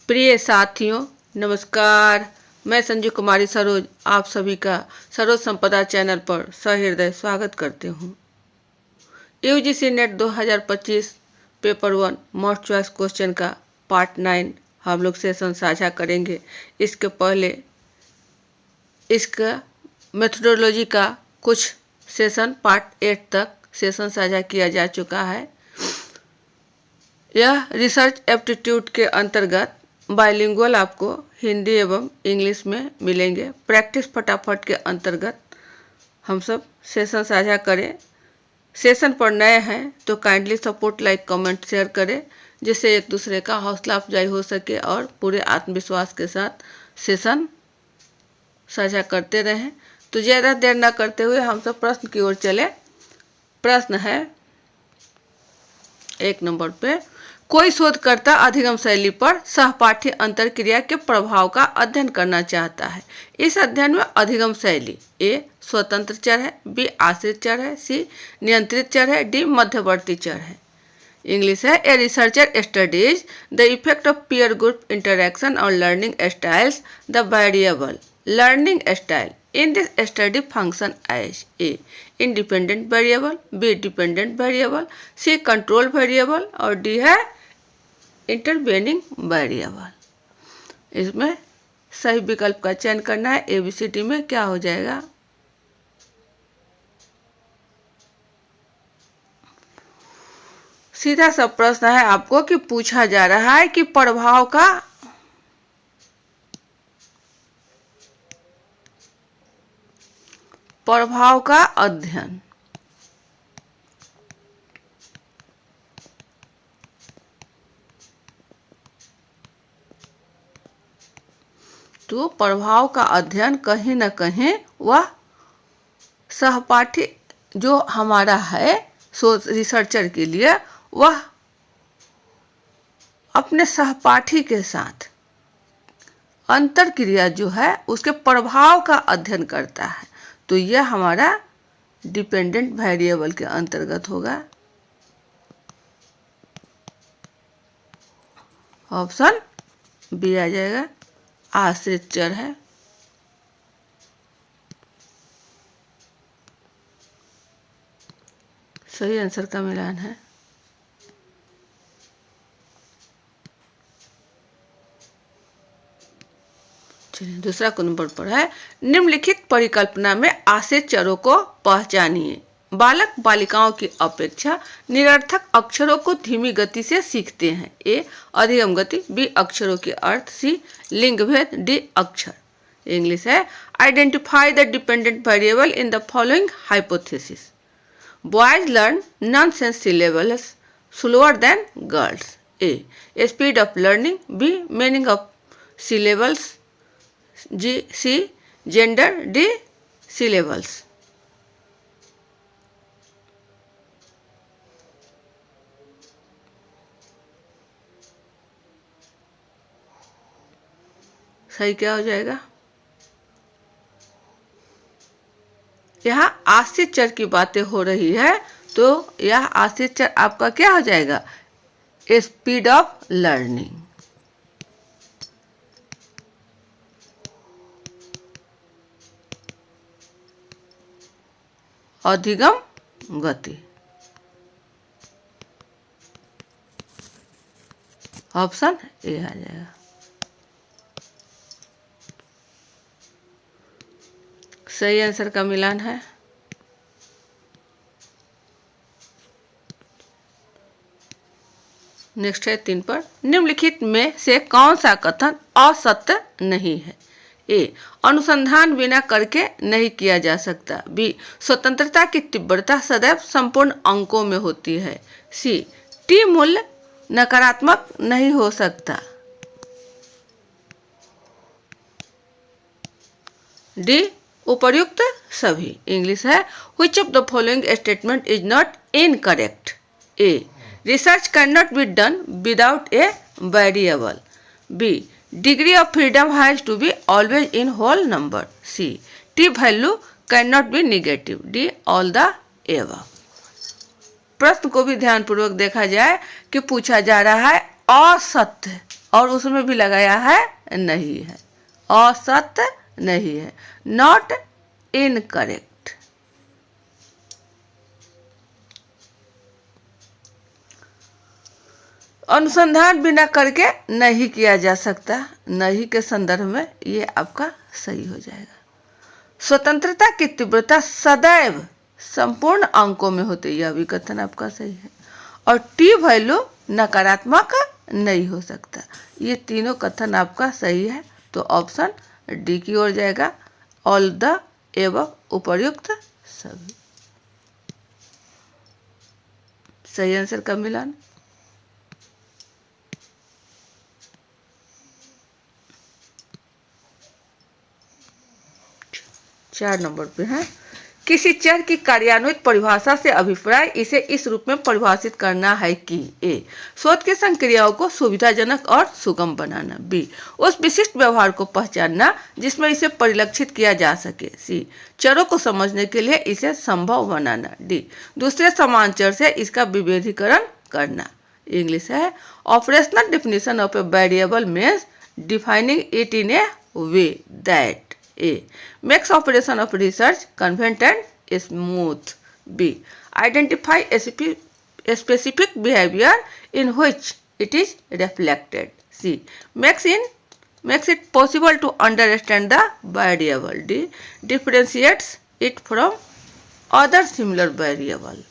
प्रिय साथियों, नमस्कार। मैं संजू कुमारी सरोज आप सभी का सरोज संपदा चैनल पर सहृदय स्वागत करती हूँ। UGC net 2025 paper 1 most choice question का पार्ट 9 हम लोग सेशन साझा करेंगे। इसके पहले इसका मेथोडोलॉजी का कुछ सेशन पार्ट 8 तक सेशन साझा किया जा चुका है। यह रिसर्च एप्टीट्यूड के अंतर्गत बाइलिंगुअल आपको हिंदी एवं इंग्लिश में मिलेंगे। प्रैक्टिस फटाफट के अंतर्गत हम सब सेशन साझा करें। सेशन पर नए हैं तो kindly support, like, comment, share करें, जिससे एक दूसरे का हौसला अफजाई हो सके और पूरे आत्मविश्वास के साथ सेशन साझा करते रहें। तो ज़्यादा देर न करते हुए हम सब प्रश्न की ओर चले। प्रश्न है 1 नंबर पे, कोई शोधकर्ता अधिगम शैली पर सहपाठी अंतरक्रिया के प्रभाव का अध्ययन करना चाहता है। इस अध्ययन में अधिगम शैली ए स्वतंत्र चर है, बी आश्रित चर है, सी नियंत्रित चर है, डी मध्यवर्ती चर है। इंग्लिश है, a researcher studies the effect of peer group interaction और learning styles the variable learning style in this study function as a independent variable, b dependent variable, c control variable और d है intervening variable। इसमें सही विकल्प का चयन करना है। ABCD में क्या हो जाएगा? सीधा सा प्रश्न है आपको कि पूछा जा रहा है कि प्रभाव का अध्ययन। तो प्रभाव का अध्ययन कहीं न कहीं वह सहपाठी जो हमारा है रिसर्चर के लिए, वह अपने सहपाठी के साथ अंतरक्रिया जो है उसके प्रभाव का अध्ययन करता है। तो यह हमारा डिपेंडेंट वेरिएबल के अंतर्गत होगा। ऑप्शन बी आ जाएगा, आश्रित चर है। सही आंसर का मिलान है। चलिए दूसरा नंबर पर है, निम्नलिखित परिकल्पना में आश्रित चरों को पहचानिए। बालक बालिकाओं की अपेक्षा निरर्थक अक्षरों को धीमी गति से सीखते हैं। ए अधिगम गति, बी अक्षरों के अर्थ, सी लिंग भेद, डी अक्षर। इंग्लिश है, identify the dependent variable in the following hypothesis. Boys learn nonsense syllables slower than girls. A speed of learning, B meaning of syllables, C gender, D syllables. सही क्या हो जाएगा? यहाँ आश्रित चर की बातें हो रही है, तो यह आश्रित चर आपका क्या हो जाएगा? Speed of learning. अधिगम गति। ऑप्शन ए आ जाएगा। सही आंसर का मिलान है। नेक्स्ट है 3 पर, निम्नलिखित में से कौन सा कथन असत्य नहीं है? ए अनुसंधान बिना करके नहीं किया जा सकता, बी स्वतंत्रता की तीव्रता सदैव संपूर्ण अंकों में होती है, सी टी मूल्य नकारात्मक नहीं हो सकता, डी उपर्युक्त सभी। इंग्लिश है, which of the following statement is not incorrect? A research can not be done without a variable, B degree of freedom has to be always in whole number, c t value cannot be negative, d all the above। प्रश्न को भी ध्यानपूर्वक देखा जाए कि पूछा जा रहा है असत्य और उसमें भी लगाया है नहीं है, असत नहीं है, नॉट इनकरेक्ट। अनुसंधान बिना करके नहीं किया जा सकता, नहीं के संदर्भ में ये आपका सही हो जाएगा। स्वतंत्रता की तीव्रता सदैव संपूर्ण अंकों में होती है, यह भी कथन आपका सही है। और टी वैल्यू नकारात्मक नहीं हो सकता, ये तीनों कथन आपका सही है। तो ऑप्शन डी की ओर जाएगा, ऑल द एवं उपर्युक्त सभी। सही आंसर का मिलान। चार नंबर पे है, किसी चर की कार्यान्वित परिभाषा से अभिप्राय इसे इस रूप में परिभाषित करना है कि ए, शोध की संक्रियाओं को सुविधाजनक और सुगम बनाना, बी, उस विशिष्ट व्यवहार को पहचानना जिसमें इसे परिलक्षित किया जा सके, सी, चरों को समझने के लिए इसे संभव बनाना, डी, दूसरे समान चर से इसका विभेदीकरण करना। इंग्लिश है, operational definition of a variable means defining it in A way that A, makes operation of research convenient and smooth. B, identify a specific behavior in which it is reflected. C, makes it possible to understand the variable. D, differentiates it from other similar variable.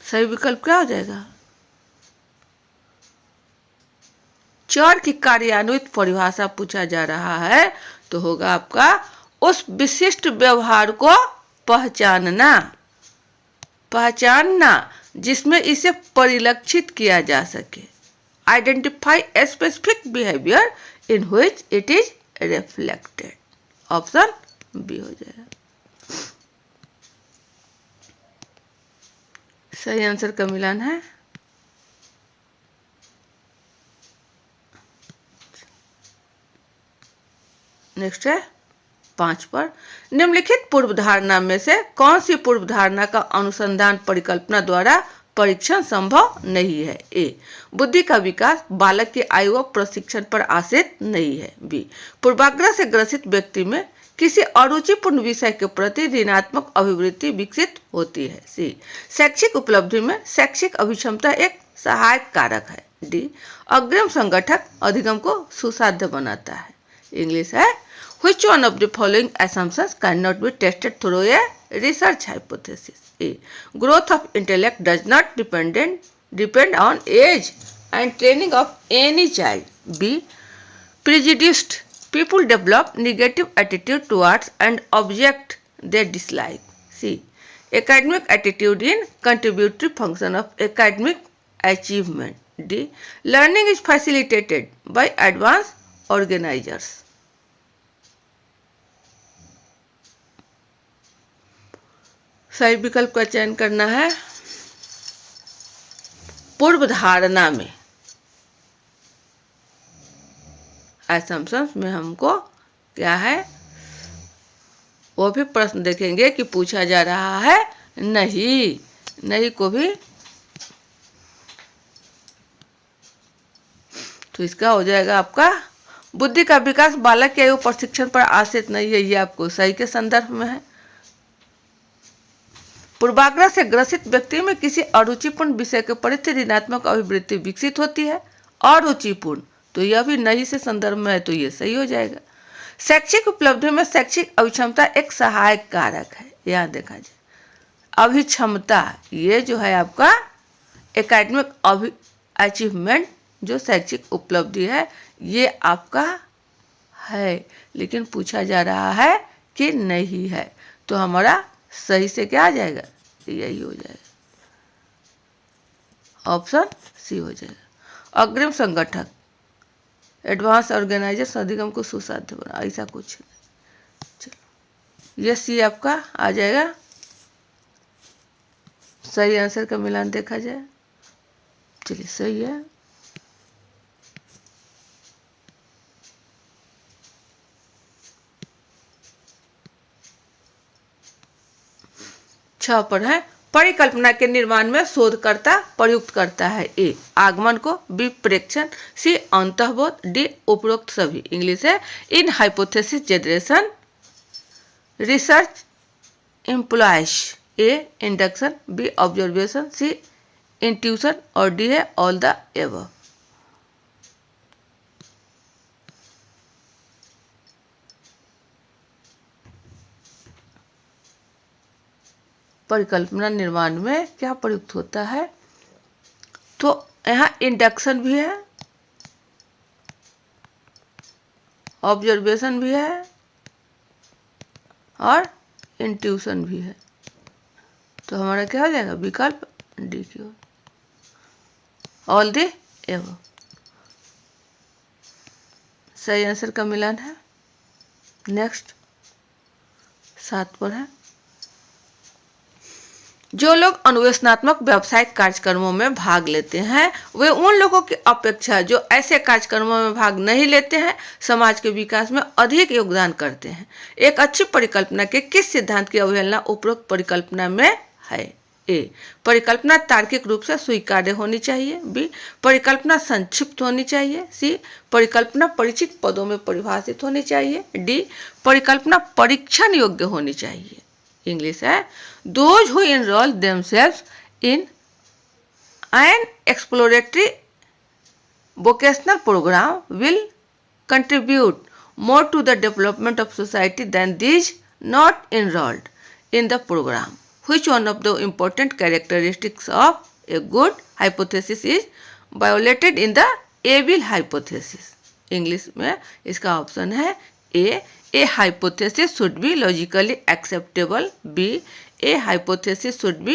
सही विकल्प क्या हो जाएगा? चर की कार्यान्वित परिभाषा पूछा जा रहा है तो होगा आपका उस विशिष्ट व्यवहार को पहचानना जिसमें इसे परिलक्षित किया जा सके। Identify a specific behaviour in which it is reflected. Option B हो जाएगा। सही आंसर का मिलान है। नेक्स्ट है 5 पर, निम्नलिखित पूर्व धारणा में से कौन सी पूर्व धारणा का अनुसंधान परिकल्पना द्वारा परीक्षण संभव नहीं है? ए, बुद्धि का विकास बालक की आयु व प्रशिक्षण पर आश्रित नहीं है। बी, पूर्वाग्रह से ग्रसित व्यक्ति में किसी अरुचिपूर्ण विषय के प्रति ऋणात्मक अभिवृत्ति विकसित होती है। सी, शैक्षिक उपलब्धि में शैक्षिक अभिक्षमता एक सहायक कारक है। डी, अग्रिम संगठक अधिगम को सुसाध्य बनाता है। इंग्लिश है, which one of the following assumptions cannot be tested through a research hypothesis? A, growth of intellect does not depend on age and training of any child. B, prejudiced people develop negative attitude towards an object they dislike. C, academic attitude in contributory function of academic achievement. D, learning is facilitated by advanced organizers. सही विकल्प का चयन करना है। पूर्व धारणा में assumptions में हमको क्या है वो भी प्रश्न देखेंगे कि पूछा जा रहा है नहीं को भी, तो इसका हो जाएगा आपका बुद्धि का विकास बालक के आयु प्रशिक्षण पर आश्रित नहीं है, ये आपको सही के संदर्भ में है। पूर्वाग्रह से ग्रसित व्यक्ति में किसी अरुचिपूर्ण विषय के प्रति ऋणात्मक अभिवृत्ति विकसित होती है। अरुचिपूर्ण, तो यह भी नहीं से संदर्भ में है, तो यह सही हो जाएगा। शैक्षिक उपलब्धि में शैक्षिक अभिक्षमता एक सहायक कारक है, यहाँ देखा जाए। अभिक्षमता ये जो है आपका एकेडमिक अचीवमेंट जो शैक्षिक उपलब्धि है ये आपका है, लेकिन पूछा जा रहा है कि नहीं है, तो हमारा सही से क्या आ जाएगा? यही हो जाएगा, ऑप्शन सी हो जाएगा। अग्रिम संगठक एडवांस ऑर्गेनाइजर्स अधिगम को सुसाध्य बना, ऐसा कुछ नहीं। चलो ये सी आपका आ जाएगा। सही आंसर का मिलान देखा जाए, चलिए सही है। पर है परिकल्पना के निर्माण में शोधकर्ता प्रयुक्त करता है। ए आगमन को, बी प्रेक्षण, सी अंतर्बोध, डी उपरोक्त सभी। इंग्लिश है इन हाइपोथेसिस जनरेशन रिसर्च एम्प्लॉयज ए इंडक्शन, बी ऑब्जर्वेशन, सी इंट्यूशन और डी है ऑल द एबव। परिकल्पना निर्माण में क्या प्रयुक्त होता है? तो यहाँ इंडक्शन भी है, ऑब्जर्वेशन भी है और इंट्यूशन भी है। तो हमारा क्या हो जाएगा? विकल्प डी की ओर, ऑल द एबव सही आंसर का मिलान है। नेक्स्ट 7 पर है, जो लोग अन्वेषणात्मक व्यावसायिक कार्यक्रमों में भाग लेते हैं वे उन लोगों की अपेक्षा जो ऐसे कार्यक्रमों में भाग नहीं लेते हैं समाज के विकास में अधिक योगदान करते हैं। एक अच्छी परिकल्पना के किस सिद्धांत की अवहेलना उपरोक्त परिकल्पना में है? ए परिकल्पना तार्किक रूप से स्वीकार्य होनी चाहिए, बी परिकल्पना संक्षिप्त होनी चाहिए, सी परिकल्पना परिचित पदों में परिभाषित होनी चाहिए, डी परिकल्पना परीक्षण योग्य होनी चाहिए। इंग्लिश है those who enroll themselves in an exploratory vocational program will contribute more to the development of society than these not enrolled in the program. Which one of the important characteristics of a good hypothesis is violated in the Abel hypothesis? English में इसका option है A hypothesis should be logically acceptable, B a hypothesis should be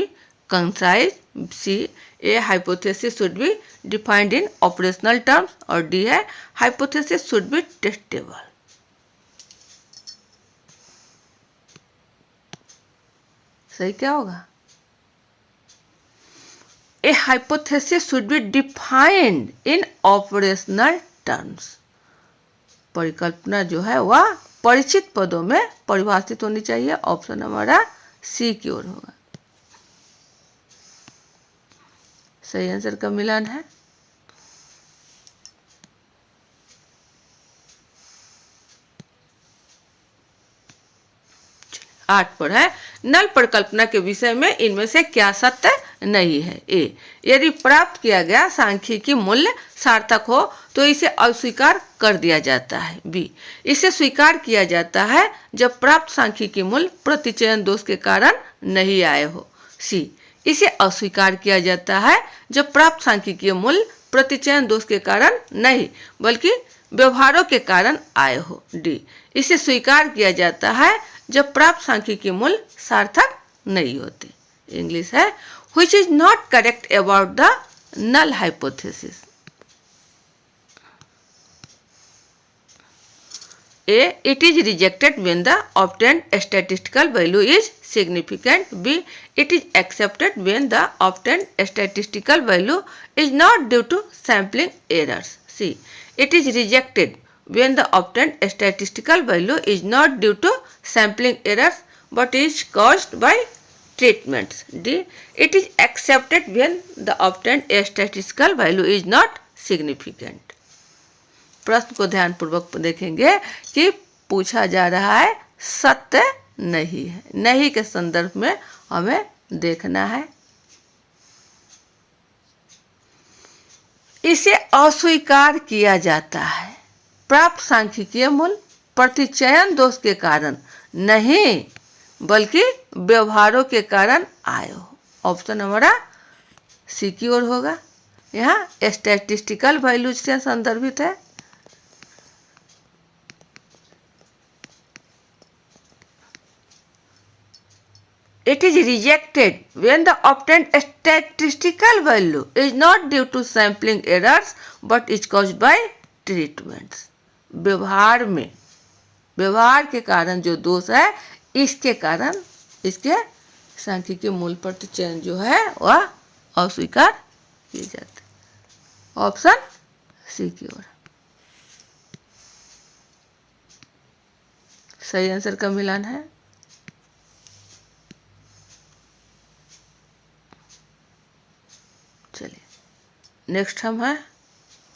concise, C a hypothesis should be defined in operational terms और D है hypothesis should be testable। सही क्या होगा? A hypothesis should be defined in operational terms। परिकल्पना जो है वह परिचित पदों में परिभाषित होनी चाहिए। ऑप्शन हमारा सी की ओर होगा। सही आंसर का मिलान है। आठ पर है, नल परिकल्पना के विषय में इनमें से क्या सत्य नहीं है? ए यदि प्राप्त किया गया सांख्यिकी मूल्य सार्थक हो तो इसे अस्वीकार कर दिया जाता है। बी इसे स्वीकार किया जाता है जब प्राप्त सांख्यिकी मूल्य प्रतिचयन दोष के कारण नहीं आए हो। सी इसे अस्वीकार किया जाता है जब प्राप्त सांख्यिकीय मूल्य प्रतिचयन दोष के कारण नहीं बल्कि व्यवहारों के कारण आए हो। डी इसे स्वीकार किया जाता है जब प्राप्त सांख्यिकीय मूल्य सार्थक नहीं होते। इंग्लिश है which is not correct about the null hypothesis? A it is rejected when the obtained statistical value is significant. B it is accepted when the obtained statistical value is not due to sampling errors. C it is rejected when the obtained statistical value is not due to sampling errors but is caused by treatments. D it is accepted when the obtained statistical value is not significant. प्रश्न को ध्यान पूर्वक देखेंगे कि पूछा जा रहा है सत्य नहीं है। नहीं के संदर्भ में हमें देखना है। इसे अस्वीकार किया जाता है प्राप्त सांख्यिकीय मूल्य प्रतिचयन दोष के कारण नहीं बल्कि व्यवहारों के कारण आए हो। ऑप्शन हमारा सी की ओर होगा। यहाँ स्टैटिस्टिकल वैल्यूज से संदर्भित है। It is rejected when the obtained statistical value is not due to sampling errors but is caused by treatments. व्यवहार में व्यवहार के कारण जो दोष है इसके कारण इसके सांख्यिकीय मूल्य प्रतिचयन जो है वह अस्वीकार किए जाते। ऑप्शन सी की ओर सही आंसर का मिलान है। चलिए नेक्स्ट हम है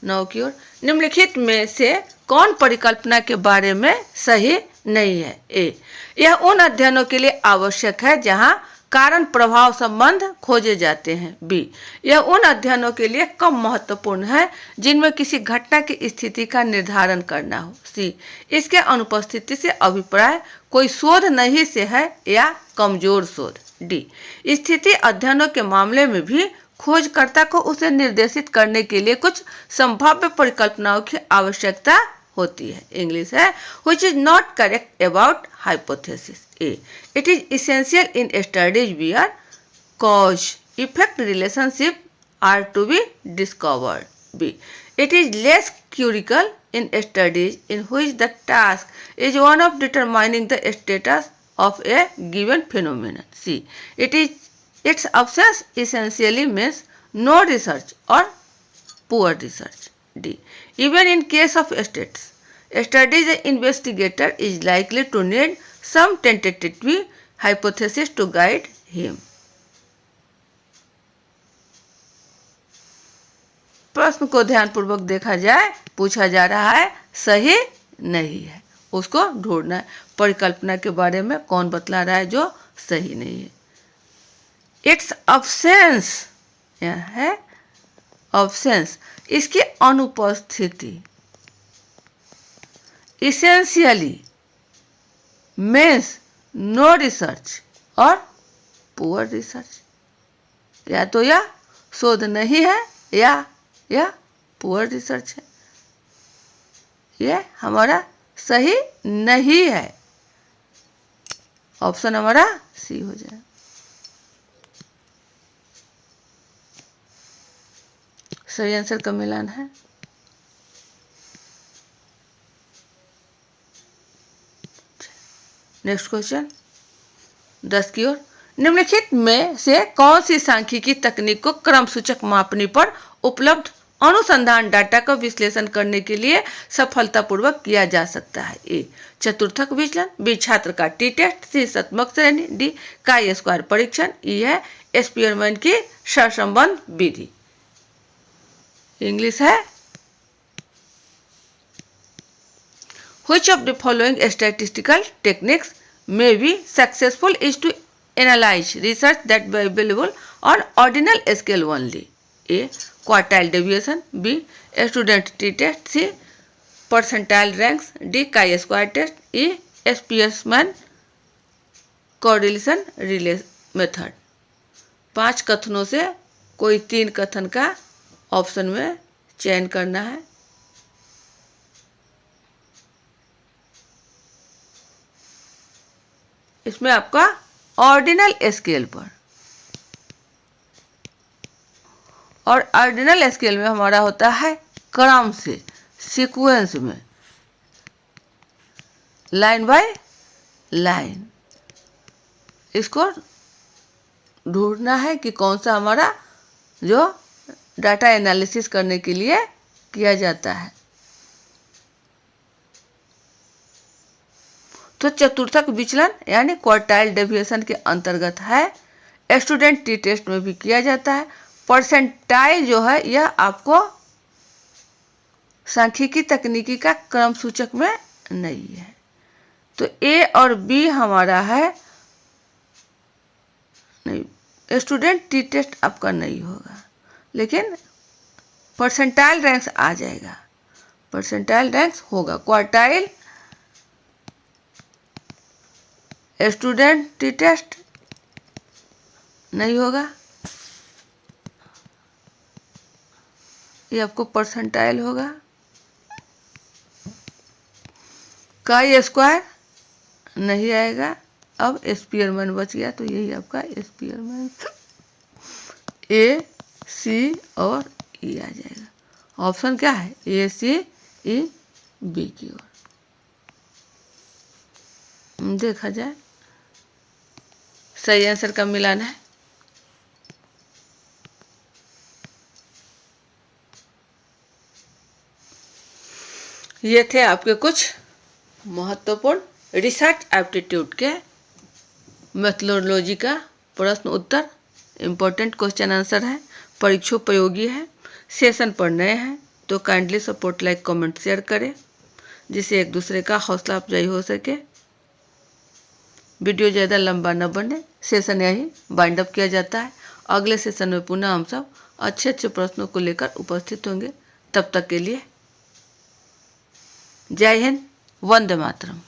9 की ओर। निम्नलिखित में से कौन परिकल्पना के बारे में सही नहीं है? ए, यह उन अध्ययनों के लिए आवश्यक है जहां कारण प्रभाव संबंध खोजे जाते हैं। बी, यह उन अध्ययनों के लिए कम महत्वपूर्ण है जिनमें किसी घटना की स्थिति का निर्धारण करना हो। सी, इसके अनुपस्थिति से अभिप्राय कोई शोध नहीं से है या कमजोर शोध। डी, स्थिति अध्ययनों के मामले में भी खोजकर्ता को उसे निर्देशित करने के लिए कुछ संभाव्य परिकल्पनाओं की आवश्यकता होती है। इंग्लिश है which is not correct about hypothesis. A, it is essential in studies where cause effect relationship are to be discovered. B, it is less critical in studies in which the task is one of determining the status of a given phenomenon. C, its absence essentially means no research or poor research. D, even in case of states, studies, the investigator is likely to need some tentative hypothesis to guide him. प्रश्न को ध्यानपूर्वक देखा जाए, पूछा जा रहा है सही नहीं है, उसको ढूंढना है। परिकल्पना के बारे में कौन बतला रहा है जो सही नहीं है? इट्स अब्सेंस है, अब्सेंस इसकी अनुपस्थिति, इसेंशियली मीन्स नो रिसर्च और पुअर रिसर्च, या तो यह शोध नहीं है या पुअर रिसर्च है। यह हमारा सही नहीं है, ऑप्शन हमारा सी हो जाए। सही आंसर का मिलान है। नेक्स्ट क्वेश्चन 10 की ओर। निम्नलिखित में से कौन सी सांख्यिकी तकनीक को क्रम सूचक मापनी पर उपलब्ध अनुसंधान डाटा का विश्लेषण करने के लिए सफलतापूर्वक किया जा सकता है? ए, चतुर्थक विचलन। बी, छात्र का टी टेस्ट। सी, शतमक श्रेणी। डी, काई स्क्वायर परीक्षण। ई है स्पीयरमैन की सहसंबंध विधि। इंग्लिश है which of the following statistical techniques may be successful is to analyze research that be available on ordinal scale only? A, quartile deviation. B, student t-test. C, percentile ranks. D, chi-square test. E, Spearman correlation relay method. 5 कथनों से कोई 3 कथन का option में चयन करना है। इसमें आपका ऑर्डिनल स्केल पर, और ऑर्डिनल स्केल में हमारा होता है क्रम से, सीक्वेंस में, लाइन बाय लाइन। इसको ढूंढना है कि कौन सा हमारा जो डाटा एनालिसिस करने के लिए किया जाता है। तो चतुर्थक विचलन यानी क्वार्टाइल डेविएशन के अंतर्गत है। स्टूडेंट टी टेस्ट में भी किया जाता है। परसेंटाइल जो है यह आपको सांख्यिकी तकनीकी का क्रम सूचक में नहीं है। तो ए और बी हमारा है नहीं, स्टूडेंट टी टेस्ट आपका नहीं होगा, लेकिन परसेंटाइल रैंक्स आ जाएगा, परसेंटाइल रैंक्स होगा। क्वार्टाइल स्टूडेंट टी टेस्ट नहीं होगा, ये आपको परसेंटाइल होगा। काई स्क्वायर नहीं आएगा। अब स्पीयरमैन बच गया, तो यही आपका स्पीयरमैन ए, सी और ई आ जाएगा। ऑप्शन क्या है? ए, सी, ई, बी की ओर देखा जाए। सही आंसर का मिलान है। ये थे आपके कुछ महत्वपूर्ण रिसर्च एप्टीट्यूड के मेथोडोलॉजी का प्रश्न उत्तर, इम्पोर्टेंट क्वेश्चन आंसर है। परीक्षोपयोगी है। सेशन पर नए हैं तो kindly support, like, comment, share करें जिससे एक दूसरे का हौसला अफजाई हो सके। वीडियो ज़्यादा लंबा न बने, सेशन यही वाइंड अप किया जाता है। अगले सेशन में पुनः हम सब अच्छे अच्छे प्रश्नों को लेकर उपस्थित होंगे। तब तक के लिए जय हिंद, वंदे मातरम।